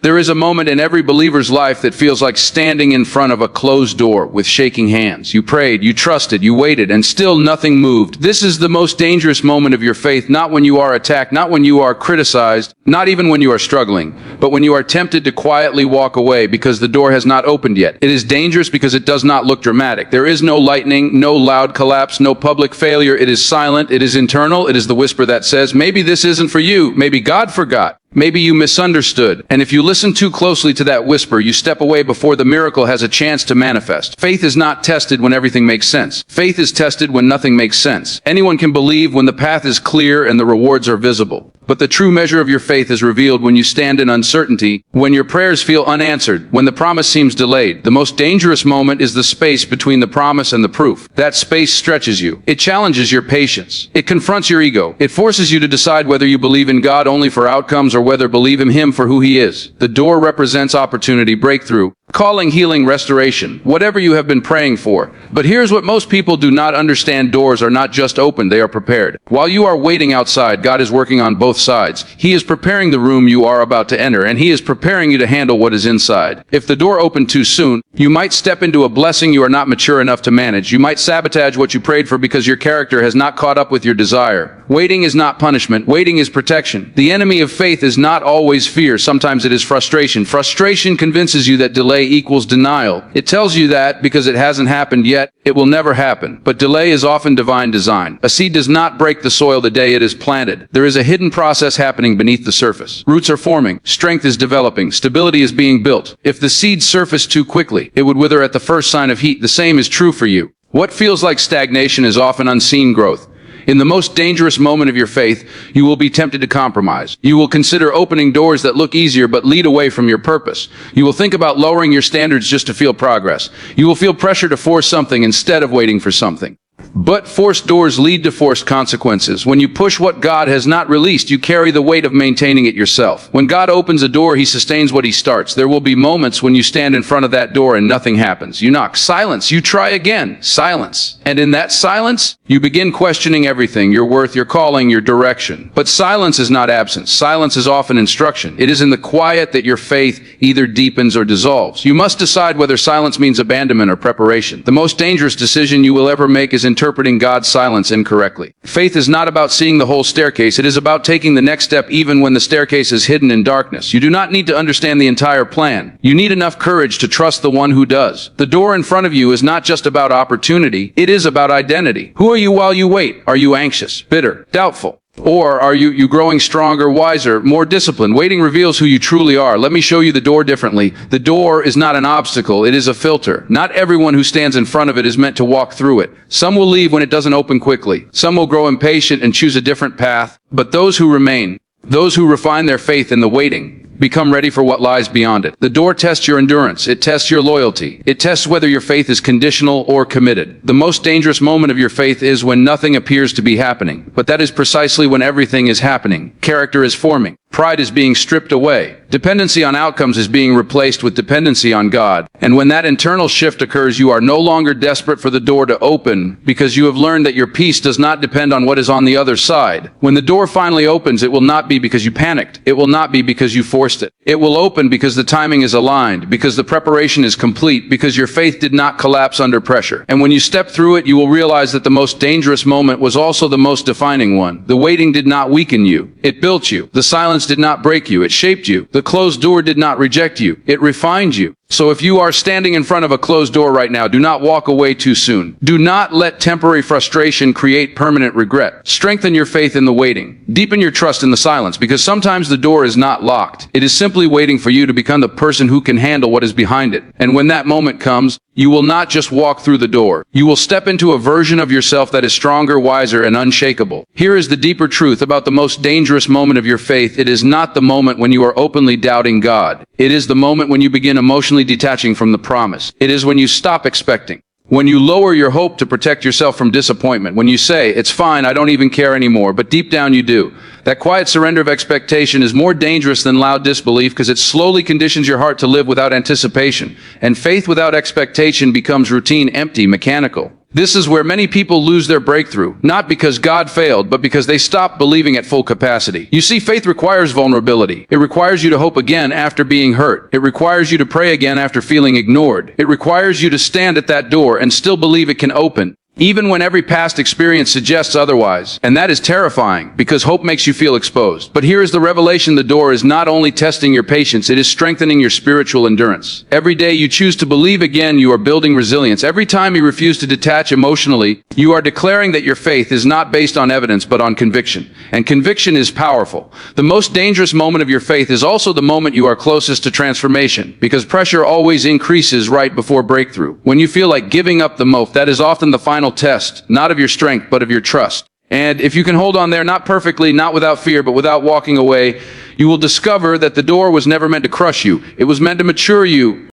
There is a moment in every believer's life that feels like standing in front of a closed door with shaking hands. You prayed, you trusted, you waited, and still nothing moved. This is the most dangerous moment of your faith, not when you are attacked, not when you are criticized, not even when you are struggling, but when you are tempted to quietly walk away because the door has not opened yet. It is dangerous because it does not look dramatic. There is no lightning, no loud collapse, no public failure. It is silent, it is internal, it is the whisper that says, maybe this isn't for you, maybe God forgot. Maybe you misunderstood, and if you listen too closely to that whisper, you step away before the miracle has a chance to manifest. Faith is not tested when everything makes sense. Faith is tested when nothing makes sense. Anyone can believe when the path is clear and the rewards are visible. But the true measure of your faith is revealed when you stand in uncertainty, when your prayers feel unanswered, when the promise seems delayed. The most dangerous moment is the space between the promise and the proof. That space stretches you. It challenges your patience. It confronts your ego. It forces you to decide whether you believe in God only for outcomes or whether believe in Him for who He is. The door represents opportunity, breakthrough, calling, healing, restoration, whatever you have been praying for. But here's what most people do not understand: doors are not just opened, they are prepared. While you are waiting outside, God is working on both sides. He is preparing the room you are about to enter, and He is preparing you to handle what is inside. If the door opened too soon, you might step into a blessing you are not mature enough to manage. You might sabotage what you prayed for because your character has not caught up with your desire. Waiting is not punishment. Waiting is protection. The enemy of faith is not always fear. Sometimes it is frustration. Frustration convinces you that delay equals denial. It tells you that because it hasn't happened yet, it will never happen. But delay is often divine design. A seed does not break the soil the day it is planted. There is a hidden process happening beneath the surface. Roots are forming. Strength is developing. Stability is being built. If the seed surfaced too quickly, it would wither at the first sign of heat. The same is true for you. What feels like stagnation is often unseen growth. In the most dangerous moment of your faith, you will be tempted to compromise. You will consider opening doors that look easier but lead away from your purpose. You will think about lowering your standards just to feel progress. You will feel pressure to force something instead of waiting for something. But forced doors lead to forced consequences. When you push what God has not released, you carry the weight of maintaining it yourself. When God opens a door, He sustains what He starts. There will be moments when you stand in front of that door and nothing happens. You knock. Silence. You try again. Silence. And in that silence, you begin questioning everything: your worth, your calling, your direction. But silence is not absence. Silence is often instruction. It is in the quiet that your faith either deepens or dissolves. You must decide whether silence means abandonment or preparation. The most dangerous decision you will ever make is interpreting God's silence incorrectly. Faith is not about seeing the whole staircase. It is about taking the next step even when the staircase is hidden in darkness. You do not need to understand the entire plan. You need enough courage to trust the one who does. The door in front of you is not just about opportunity. It is about identity. Who are you while you wait? Are you anxious, bitter, doubtful? Or are you growing stronger, wiser, more disciplined? Waiting reveals who you truly are. Let me show you the door differently. The door is not an obstacle, it is a filter. Not everyone who stands in front of it is meant to walk through it. Some will leave when it doesn't open quickly. Some will grow impatient and choose a different path. But those who remain, those who refine their faith in the waiting, become ready for what lies beyond it. The door tests your endurance. It tests your loyalty. It tests whether your faith is conditional or committed. The most dangerous moment of your faith is when nothing appears to be happening. But that is precisely when everything is happening. Character is forming. Pride is being stripped away. Dependency on outcomes is being replaced with dependency on God. And when that internal shift occurs, you are no longer desperate for the door to open because you have learned that your peace does not depend on what is on the other side. When the door finally opens, it will not be because you panicked. It will not be because you forced it. It will open because the timing is aligned, because the preparation is complete, because your faith did not collapse under pressure. And when you step through it, you will realize that the most dangerous moment was also the most defining one. The waiting did not weaken you. It built you. The silence did not break you. It shaped you. The closed door did not reject you. It refined you. So if you are standing in front of a closed door right now, do not walk away too soon. Do not let temporary frustration create permanent regret. Strengthen your faith in the waiting. Deepen your trust in the silence, because sometimes the door is not locked. It is simply waiting for you to become the person who can handle what is behind it. And when that moment comes, you will not just walk through the door. You will step into a version of yourself that is stronger, wiser, and unshakable. Here is the deeper truth about the most dangerous moment of your faith. It is not the moment when you are openly doubting God. It is the moment when you begin emotionally detaching from the promise. It is when you stop expecting. When you lower your hope to protect yourself from disappointment. When you say, it's fine, I don't even care anymore, but deep down you do. That quiet surrender of expectation is more dangerous than loud disbelief because it slowly conditions your heart to live without anticipation. And faith without expectation becomes routine, empty, mechanical. This is where many people lose their breakthrough, not because God failed, but because they stopped believing at full capacity. You see, faith requires vulnerability. It requires you to hope again after being hurt. It requires you to pray again after feeling ignored. It requires you to stand at that door and still believe it can open, even when every past experience suggests otherwise. And that is terrifying, because hope makes you feel exposed. But here is the revelation: the door is not only testing your patience, it is strengthening your spiritual endurance. Every day you choose to believe again, you are building resilience. Every time you refuse to detach emotionally, you are declaring that your faith is not based on evidence but on conviction. And conviction is powerful. The most dangerous moment of your faith is also the moment you are closest to transformation, because pressure always increases right before breakthrough. When you feel like giving up the most, that is often the final test, not of your strength, but of your trust. And if you can hold on there, not perfectly, not without fear, but without walking away, you will discover that the door was never meant to crush you. It was meant to mature you.